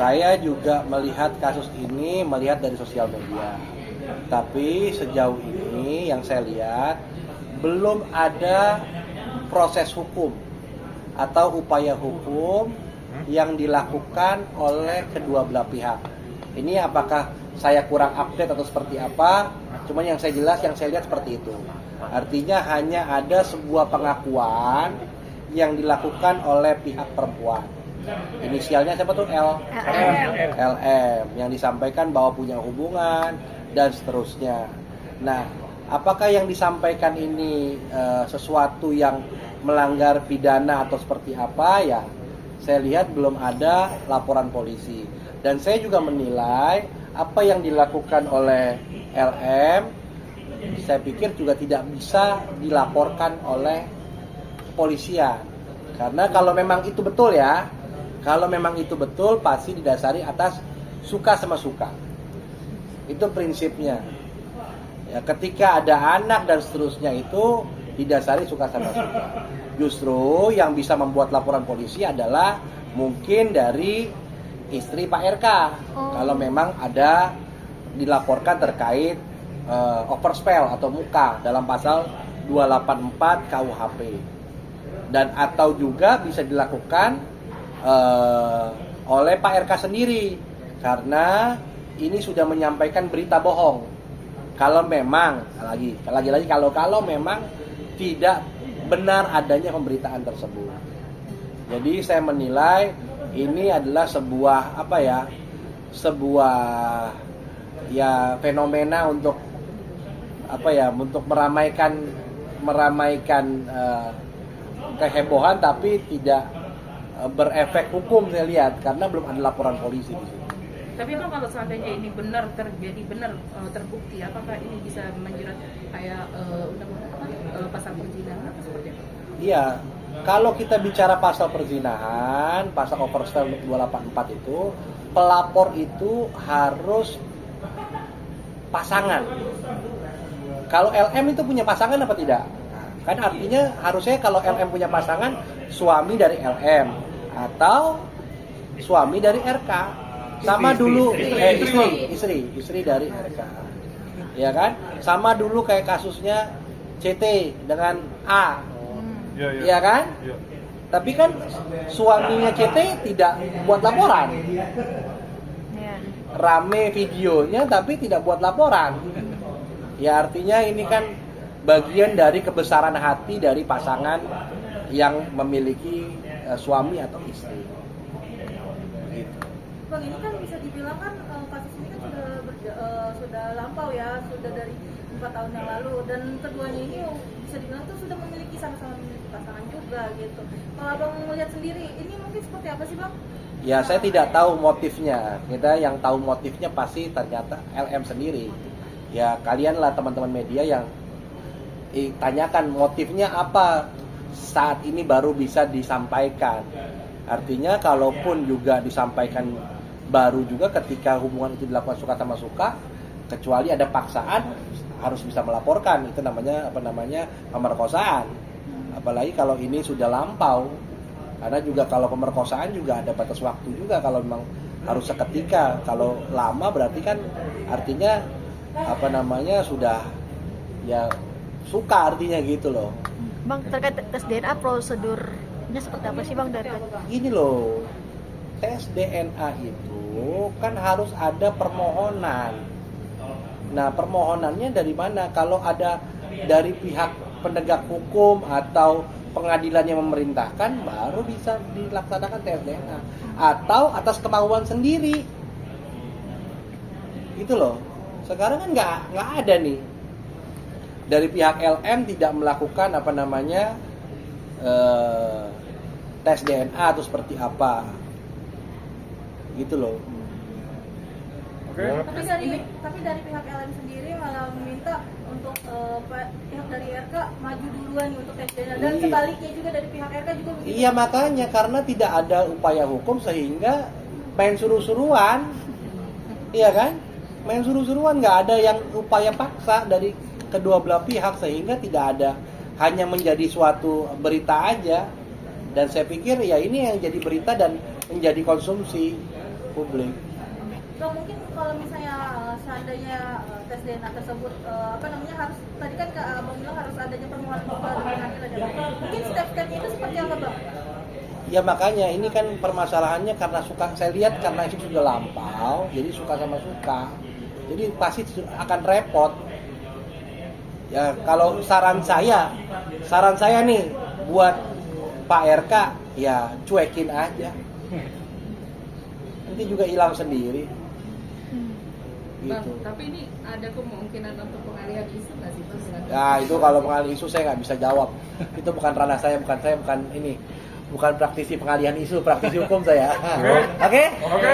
Saya juga melihat kasus ini dari sosial media. Tapi sejauh ini yang saya lihat belum ada proses hukum atau upaya hukum yang dilakukan oleh kedua belah pihak. Ini apakah saya kurang update atau seperti apa? Cuman yang saya lihat seperti itu. Artinya hanya ada sebuah pengakuan yang dilakukan oleh pihak perempuan. Inisialnya siapa tuh? LM yang disampaikan bahwa punya hubungan dan seterusnya. Nah, apakah yang disampaikan ini sesuatu yang melanggar pidana atau seperti apa ya? Saya lihat belum ada laporan polisi. Dan saya juga menilai apa yang dilakukan oleh LM, saya pikir juga tidak bisa dilaporkan oleh kepolisian. Karena kalau memang itu betul ya, kalau memang itu betul pasti didasari atas suka sama suka. Itu prinsipnya. Ya, ketika ada anak dan seterusnya itu didasari suka sama suka. Justru yang bisa membuat laporan polisi adalah mungkin dari istri Pak RK. Kalau memang ada dilaporkan terkait overspell atau muka dalam pasal 284 KUHP. Dan atau juga bisa dilakukan oleh Pak RK sendiri karena ini sudah menyampaikan berita bohong. Kalau memang lagi-lagi kalau memang tidak benar adanya pemberitaan tersebut. Jadi saya menilai ini adalah sebuah fenomena untuk untuk meramaikan kehebohan tapi tidak berefek hukum saya lihat karena belum ada laporan polisi di sini. Tapi Bang, kalau seandainya ini benar terbukti, apakah ini bisa menjerat kayak pasal perzinahan atau seperti apa? Iya, kalau kita bicara pasal perzinahan, pasal overspell 284 itu, pelapor itu harus pasangan. Kalau LM itu punya pasangan apa tidak? Kan artinya harusnya kalau LM punya pasangan, suami dari LM atau suami dari RK. Sama dulu istri dari RK. Ya kan? Sama dulu kayak kasusnya CT dengan A. Ya kan? Ya. Tapi kan suaminya CT tidak buat laporan. Rame videonya tapi tidak buat laporan. Ya artinya ini kan bagian dari kebesaran hati dari pasangan yang memiliki suami atau istri. Gitu. Bang, ini kan bisa dibilang kan kasus ini kan sudah lampau ya, sudah dari 4 tahun yang lalu dan keduanya ini bisa dibilang tuh sudah sama-sama memiliki pasangan juga gitu. Kalau Abang melihat sendiri, ini mungkin seperti apa sih Bang? Ya saya tidak tahu motifnya. Kita yang tahu motifnya pasti ternyata LM sendiri. Ya kalianlah teman-teman media yang tanyakan motifnya apa saat ini baru bisa disampaikan. Artinya kalaupun juga disampaikan baru juga ketika hubungan itu dilakukan suka sama suka, kecuali ada paksaan harus bisa melaporkan. Itu namanya pemerkosaan. Apalagi kalau ini sudah lampau. Karena juga kalau pemerkosaan juga ada batas waktu juga kalau memang harus seketika. Kalau lama berarti kan artinya sudah ya suka artinya gitu loh. Bang, terkait tes DNA prosedurnya seperti apa sih Bang dari tadi? Gini loh, tes DNA itu kan harus ada permohonan. Nah permohonannya dari mana? Kalau ada dari pihak penegak hukum atau pengadilan yang memerintahkan baru bisa dilaksanakan tes DNA atau atas kemauan sendiri. Gitu loh. Sekarang kan nggak ada nih. Dari pihak LM tidak melakukan tes DNA atau seperti apa gitu loh. Tapi dari pihak LM sendiri malah meminta untuk pihak dari RK maju duluan untuk tes DNA dan sebaliknya juga dari pihak RK juga begitu. Iya makanya karena tidak ada upaya hukum sehingga main suruh-suruan, iya kan? Main suruh-suruan, nggak ada yang upaya paksa dari kedua belah pihak sehingga tidak ada, hanya menjadi suatu berita aja. Dan saya pikir ya ini yang jadi berita dan menjadi konsumsi publik. Bang, mungkin kalau misalnya seandainya tes DNA tersebut harus tadi kan Kak Abang bilang harus adanya permohonan juga dari pengadilan ya, Bang. Mungkin step-stepnya itu seperti apa, Bang? Ya makanya ini kan permasalahannya karena saya lihat karena itu sudah lampau, jadi suka sama suka. Jadi pasti akan repot. Ya kalau saran saya nih buat Pak RK ya cuekin aja. Nanti juga hilang sendiri. Bang, Gitu. tapi ini ada kemungkinan untuk pengalihan isu nggak sih, Bang? Ya itu kalau pengalihan isu saya nggak bisa jawab. Itu bukan ranah saya, bukan praktisi pengalihan isu, praktisi hukum saya. Oke? Oke.